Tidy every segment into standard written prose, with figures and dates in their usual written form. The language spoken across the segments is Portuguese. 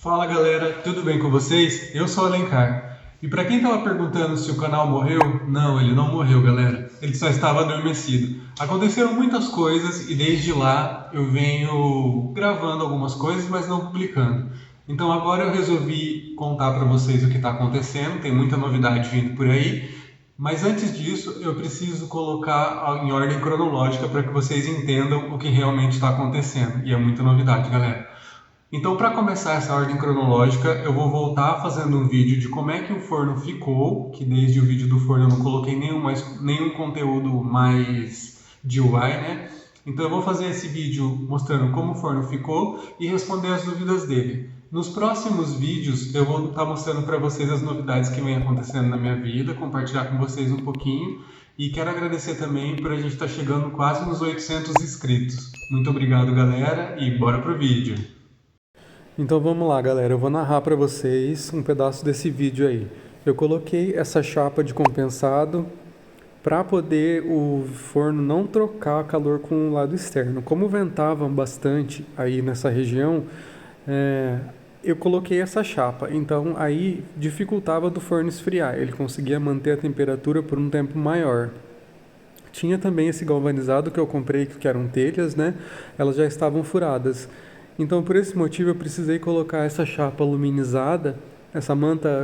Fala galera, tudo bem com vocês? Eu sou o Alencar. E para quem estava perguntando se o canal morreu, não, ele não morreu, galera. Ele só estava adormecido. Aconteceram muitas coisas e desde lá eu venho gravando algumas coisas, mas não publicando. Então agora eu resolvi contar para vocês o que está acontecendo. Tem muita novidade vindo por aí. Mas antes disso, eu preciso colocar em ordem cronológica para que vocês entendam o que realmente está acontecendo. E é muita novidade, galera. Então, para começar essa ordem cronológica, eu vou voltar fazendo um vídeo de como é que o forno ficou, que desde o vídeo do forno eu não coloquei nenhum conteúdo mais de UI, né? Então eu vou fazer esse vídeo mostrando como o forno ficou e responder as dúvidas dele. Nos próximos vídeos eu vou estar mostrando para vocês as novidades que vem acontecendo na minha vida, compartilhar com vocês um pouquinho e quero agradecer também por a gente estar chegando quase nos 800 inscritos. Muito obrigado, galera, e bora pro vídeo. Então vamos lá, galera. Eu vou narrar para vocês um pedaço desse vídeo aí. Eu coloquei essa chapa de compensado para poder o forno não trocar calor com o lado externo. Como ventava bastante aí nessa região, eu coloquei essa chapa. Então aí dificultava do forno esfriar. Ele conseguia manter a temperatura por um tempo maior. Tinha também esse galvanizado que eu comprei, que eram telhas, né? Elas já estavam furadas. Então, por esse motivo, eu precisei colocar essa chapa aluminizada, essa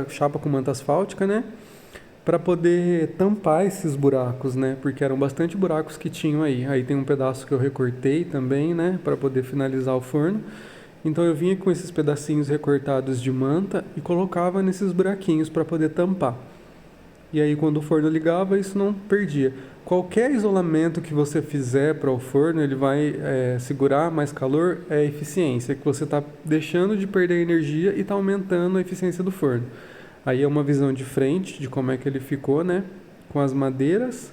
chapa com manta asfáltica, né? Para poder tampar esses buracos, né? Porque eram bastante buracos que tinham aí. Aí tem um pedaço que eu recortei também, né? Para poder finalizar o forno. Então eu vinha com esses pedacinhos recortados de manta e colocava nesses buraquinhos para poder tampar. E aí quando o forno ligava, isso não perdia. Qualquer isolamento que você fizer para o forno, ele vai segurar mais calor, é eficiência, que você está deixando de perder energia e está aumentando a eficiência do forno. Aí é uma visão de frente de como é que ele ficou, né? Com as madeiras.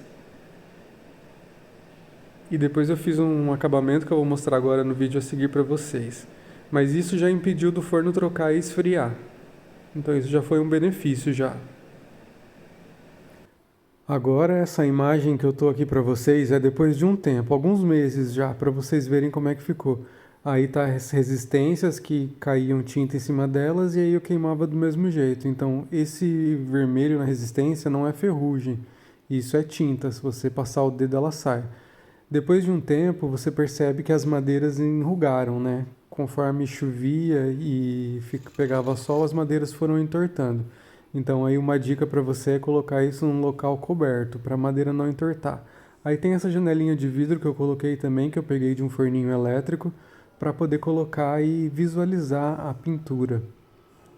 E depois eu fiz um acabamento que eu vou mostrar agora no vídeo a seguir para vocês. Mas isso já impediu do forno trocar e esfriar. Então isso já foi um benefício já. Agora essa imagem que eu estou aqui para vocês é depois de um tempo, alguns meses já, para vocês verem como é que ficou. Aí tá as resistências que caíam tinta em cima delas e aí eu queimava do mesmo jeito. Então esse vermelho na resistência não é ferrugem, isso é tinta, se você passar o dedo ela sai. Depois de um tempo você percebe que as madeiras enrugaram, né? Conforme chovia e pegava sol, as madeiras foram entortando. Então aí uma dica para você é colocar isso num local coberto, para a madeira não entortar. Aí tem essa janelinha de vidro que eu coloquei também, que eu peguei de um forninho elétrico, para poder colocar e visualizar a pintura.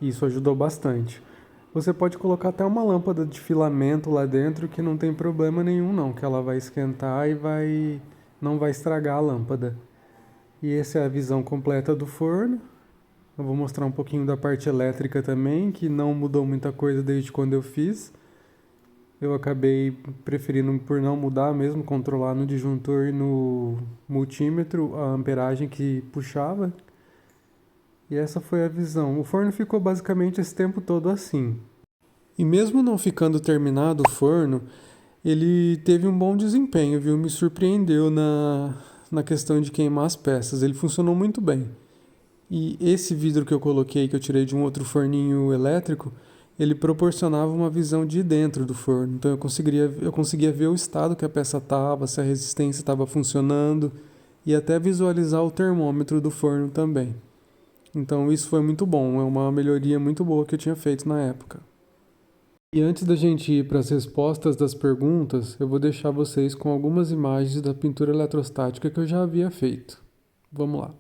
Isso ajudou bastante. Você pode colocar até uma lâmpada de filamento lá dentro que não tem problema nenhum não, que ela vai esquentar e não vai estragar a lâmpada. E essa é a visão completa do forno. Eu vou mostrar um pouquinho da parte elétrica também, que não mudou muita coisa desde quando eu fiz. Eu acabei preferindo, por não mudar mesmo, controlar no disjuntor e no multímetro a amperagem que puxava. E essa foi a visão. O forno ficou basicamente esse tempo todo assim. E mesmo não ficando terminado o forno, ele teve um bom desempenho, viu? Me surpreendeu na questão de queimar as peças. Ele funcionou muito bem. E esse vidro que eu coloquei, que eu tirei de um outro forninho elétrico, ele proporcionava uma visão de dentro do forno. Então eu conseguia ver o estado que a peça estava, se a resistência estava funcionando e até visualizar o termômetro do forno também. Então isso foi muito bom, é uma melhoria muito boa que eu tinha feito na época. E antes da gente ir para as respostas das perguntas, eu vou deixar vocês com algumas imagens da pintura eletrostática que eu já havia feito. Vamos lá.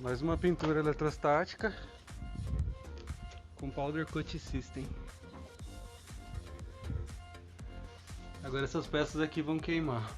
Mais uma pintura eletrostática com Powder Coat System. Agora essas peças aqui vão queimar.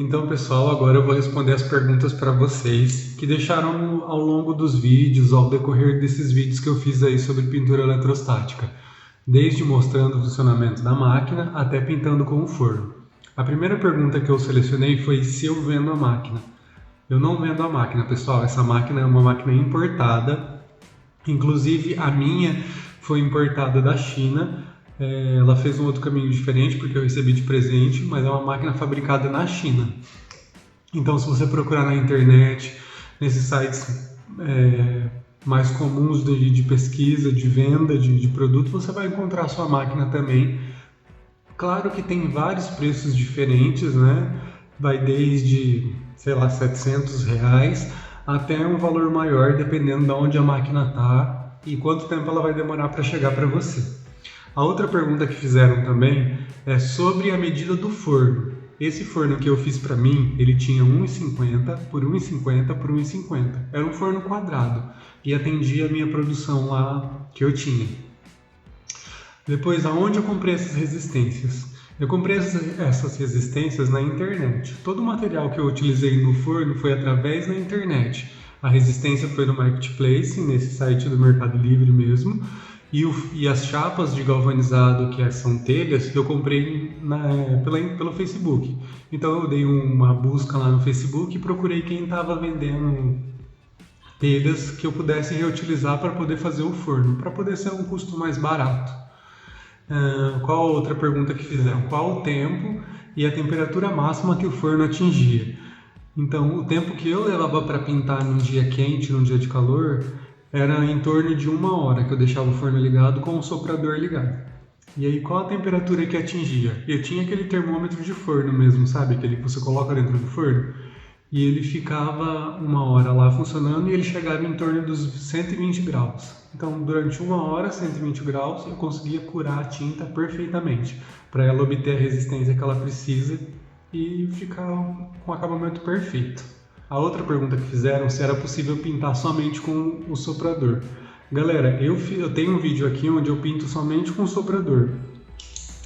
Então, pessoal, agora eu vou responder as perguntas para vocês que deixaram ao longo dos vídeos, ao decorrer desses vídeos que eu fiz aí sobre pintura eletrostática, desde mostrando o funcionamento da máquina até pintando com o forno. A primeira pergunta que eu selecionei foi se eu vendo a máquina. Eu não vendo a máquina, pessoal. Essa máquina é uma máquina importada. Inclusive, a minha foi importada da China. Ela fez um outro caminho diferente porque eu recebi de presente, mas é uma máquina fabricada na China. Então, se você procurar na internet, nesses sites mais comuns de pesquisa, de venda de produto, você vai encontrar a sua máquina também. Claro que tem vários preços diferentes, né? Vai desde, sei lá, R$700 até um valor maior, dependendo de onde a máquina está e quanto tempo ela vai demorar para chegar para você. A outra pergunta que fizeram também é sobre a medida do forno. Esse forno que eu fiz para mim, ele tinha 1,50 por 1,50 por 1,50. Era um forno quadrado e atendia a minha produção lá que eu tinha. Depois, aonde eu comprei essas resistências? Eu comprei essas resistências na internet. Todo o material que eu utilizei no forno foi através da internet. A resistência foi no Marketplace, nesse site do Mercado Livre mesmo. E as chapas de galvanizado, que são telhas, eu comprei pelo Facebook. Então eu dei uma busca lá no Facebook e procurei quem estava vendendo telhas que eu pudesse reutilizar para poder fazer o forno, para poder ser um custo mais barato. Qual a outra pergunta que fizeram? Qual o tempo e a temperatura máxima que o forno atingia? Então, o tempo que eu levava para pintar num dia quente, num dia de calor, era em torno de 1 hora que eu deixava o forno ligado com o soprador ligado. E aí, qual a temperatura que atingia? Eu tinha aquele termômetro de forno mesmo, sabe? Aquele que você coloca dentro do forno. E ele ficava 1 hora lá funcionando e ele chegava em torno dos 120 graus. Então, durante 1 hora, 120 graus, eu conseguia curar a tinta perfeitamente, para ela obter a resistência que ela precisa e ficar com o acabamento perfeito. A outra pergunta que fizeram se era possível pintar somente com o soprador. Galera, eu tenho um vídeo aqui onde eu pinto somente com o soprador.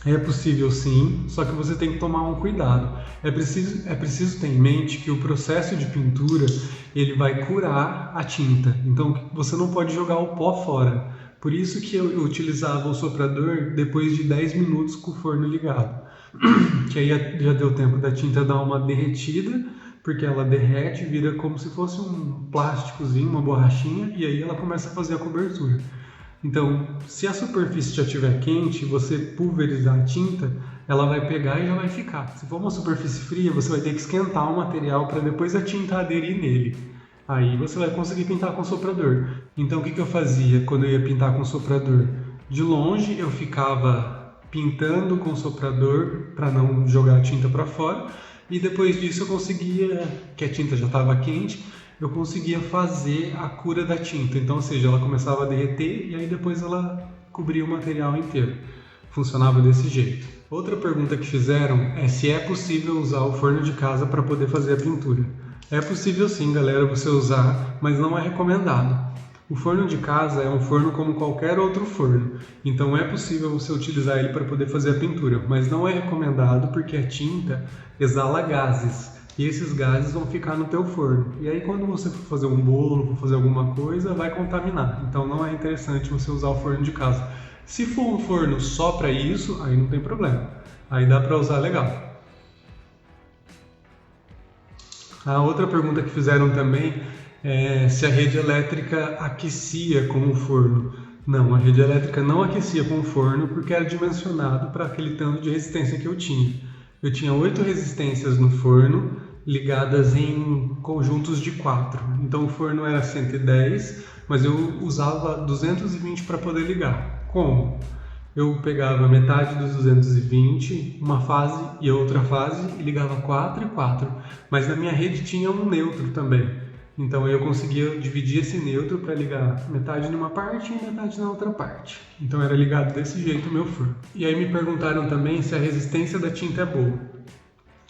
É possível sim, só que você tem que tomar um cuidado. É preciso ter em mente que o processo de pintura ele vai curar a tinta. Então você não pode jogar o pó fora. Por isso que eu utilizava o soprador depois de 10 minutos com o forno ligado. Que aí já deu tempo da tinta dar uma derretida, porque ela derrete, vira como se fosse um plásticozinho, uma borrachinha, e aí ela começa a fazer a cobertura. Então, se a superfície já estiver quente, você pulverizar a tinta, ela vai pegar e já vai ficar. Se for uma superfície fria, você vai ter que esquentar o material para depois a tinta aderir nele. Aí você vai conseguir pintar com soprador. Então, o que eu fazia quando eu ia pintar com soprador? De longe, eu ficava pintando com soprador para não jogar a tinta para fora. E depois disso eu conseguia, que a tinta já estava quente, eu conseguia fazer a cura da tinta. Então, ou seja, ela começava a derreter e aí depois ela cobria o material inteiro. Funcionava desse jeito. Outra pergunta que fizeram é se é possível usar o forno de casa para poder fazer a pintura. É possível sim, galera, você usar, mas não é recomendado. O forno de casa é um forno como qualquer outro forno, então é possível você utilizar ele para poder fazer a pintura, mas não é recomendado porque a tinta exala gases e esses gases vão ficar no teu forno. E aí quando você for fazer um bolo, for fazer alguma coisa, vai contaminar. Então não é interessante você usar o forno de casa. Se for um forno só para isso, aí não tem problema. Aí dá para usar legal. A outra pergunta que fizeram também se a rede elétrica aquecia com o forno. Não, a rede elétrica não aquecia com o forno porque era dimensionado para aquele tanto de resistência que eu tinha. Eu tinha 8 resistências no forno ligadas em conjuntos de 4. Então o forno era 110, mas eu usava 220 para poder ligar. Como? Eu pegava metade dos 220, uma fase e outra fase, e ligava 4 e 4. Mas na minha rede tinha um neutro também. Então eu conseguia dividir esse neutro para ligar metade numa parte e metade na outra parte. Então era ligado desse jeito o meu forno. E aí me perguntaram também se a resistência da tinta é boa.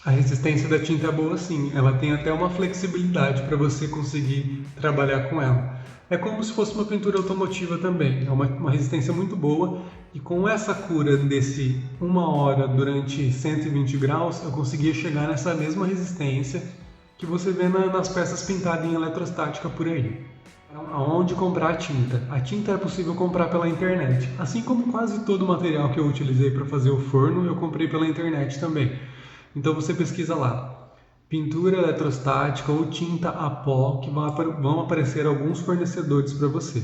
A resistência da tinta é boa sim, ela tem até uma flexibilidade para você conseguir trabalhar com ela. É como se fosse uma pintura automotiva também, é uma resistência muito boa E com essa cura desse 1 hora durante 120 graus, eu conseguia chegar nessa mesma resistência que você vê nas peças pintadas em eletrostática por aí. Aonde comprar a tinta? A tinta é possível comprar pela internet. Assim como quase todo o material que eu utilizei para fazer o forno, eu comprei pela internet também. Então você pesquisa lá, pintura eletrostática ou tinta a pó, que vão aparecer alguns fornecedores para você.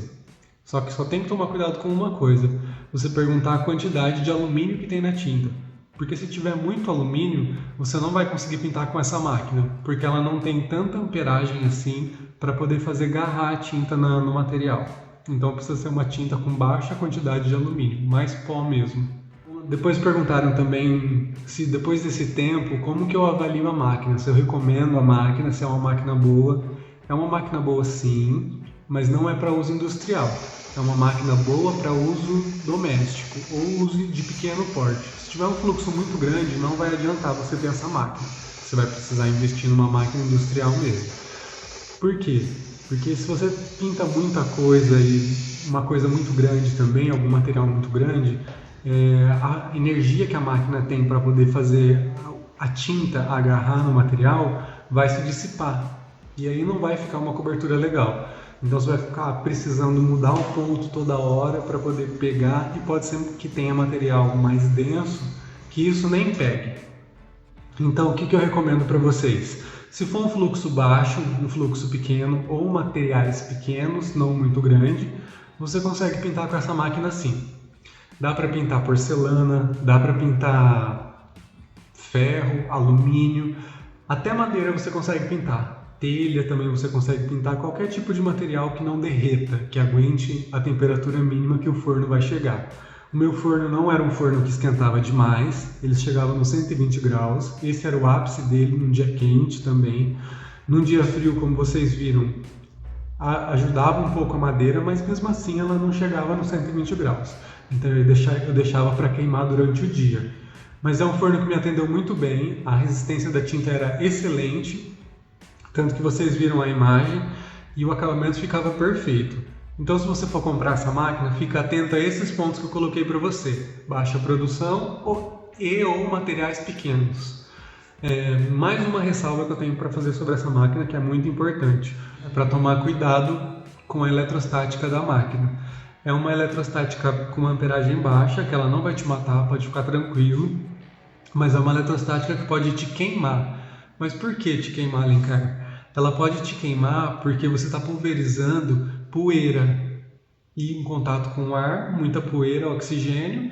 Só que só tem que tomar cuidado com uma coisa, você perguntar a quantidade de alumínio que tem na tinta. Porque se tiver muito alumínio, você não vai conseguir pintar com essa máquina, porque ela não tem tanta amperagem assim para poder fazer garrar a tinta no material. Então precisa ser uma tinta com baixa quantidade de alumínio, mais pó mesmo. Depois perguntaram também se depois desse tempo, como que eu avalio a máquina, se eu recomendo a máquina, se é uma máquina boa. É uma máquina boa sim, mas não é para uso industrial. É uma máquina boa para uso doméstico ou uso de pequeno porte. Se tiver um fluxo muito grande, não vai adiantar você ter essa máquina. Você vai precisar investir numa máquina industrial mesmo. Por quê? Porque se você pinta muita coisa e uma coisa muito grande também, algum material muito grande, a energia que a máquina tem para poder fazer a tinta agarrar no material vai se dissipar. E aí não vai ficar uma cobertura legal. Então você vai ficar precisando mudar o ponto toda hora para poder pegar, e pode ser que tenha material mais denso que isso nem pegue. Então o que eu recomendo para vocês? Se for um fluxo baixo, um fluxo pequeno ou materiais pequenos, não muito grande, você consegue pintar com essa máquina sim. Dá para pintar porcelana, dá para pintar ferro, alumínio, até madeira você consegue pintar. Telha também você consegue pintar, qualquer tipo de material que não derreta, que aguente a temperatura mínima que o forno vai chegar. O meu forno não era um forno que esquentava demais, ele chegava nos 120 graus, esse era o ápice dele num dia quente também. Num dia frio, como vocês viram, ajudava um pouco a madeira, mas mesmo assim ela não chegava nos 120 graus. Então eu deixava para queimar durante o dia. Mas é um forno que me atendeu muito bem, a resistência da tinta era excelente, tanto que vocês viram a imagem e o acabamento ficava perfeito. Então se você for comprar essa máquina, fica atento a esses pontos que eu coloquei para você. Baixa produção ou materiais pequenos. Mais uma ressalva que eu tenho para fazer sobre essa máquina, que é muito importante. É para tomar cuidado com a eletrostática da máquina. É uma eletrostática com uma amperagem baixa, que ela não vai te matar, pode ficar tranquilo. Mas é uma eletrostática que pode te queimar. Mas por que te queimar, Alencar? Ela pode te queimar porque você está pulverizando poeira. E em contato com o ar, muita poeira, oxigênio,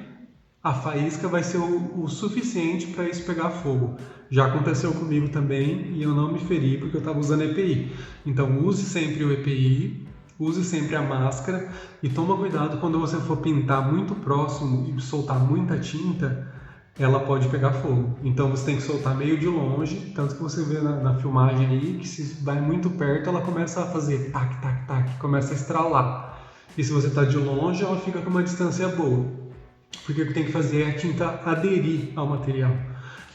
a faísca vai ser o suficiente para isso pegar fogo. Já aconteceu comigo também e eu não me feri porque eu estava usando EPI. Então use sempre o EPI, use sempre a máscara e toma cuidado quando você for pintar muito próximo e soltar muita tinta, ela pode pegar fogo. Então você tem que soltar meio de longe, tanto que você vê na filmagem aí que se vai muito perto ela começa a fazer tac, tac, tac, começa a estralar. E se você está de longe ela fica com uma distância boa. Porque o que tem que fazer é a tinta aderir ao material.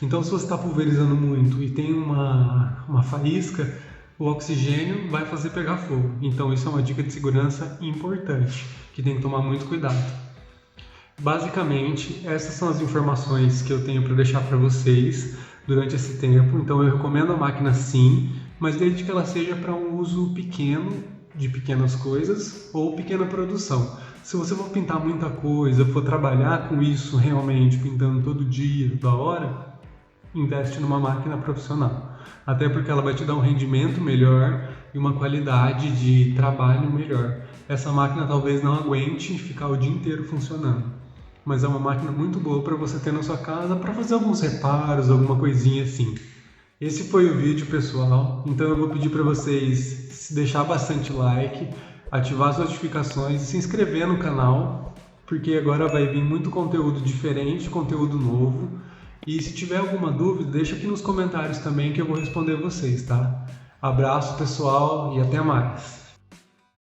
Então se você está pulverizando muito e tem uma faísca, o oxigênio vai fazer pegar fogo. Então isso é uma dica de segurança importante, que tem que tomar muito cuidado. Basicamente, essas são as informações que eu tenho para deixar para vocês durante esse tempo. Então eu recomendo a máquina sim, mas desde que ela seja para um uso pequeno, de pequenas coisas ou pequena produção. Se você for pintar muita coisa, for trabalhar com isso realmente, pintando todo dia, toda hora, investe numa máquina profissional. Até porque ela vai te dar um rendimento melhor e uma qualidade de trabalho melhor. Essa máquina talvez não aguente ficar o dia inteiro funcionando. Mas é uma máquina muito boa para você ter na sua casa para fazer alguns reparos, alguma coisinha assim. Esse foi o vídeo, pessoal. Então eu vou pedir para vocês deixar bastante like, ativar as notificações e se inscrever no canal, porque agora vai vir muito conteúdo diferente, conteúdo novo. E se tiver alguma dúvida, deixa aqui nos comentários também que eu vou responder vocês, tá? Abraço, pessoal, e até mais!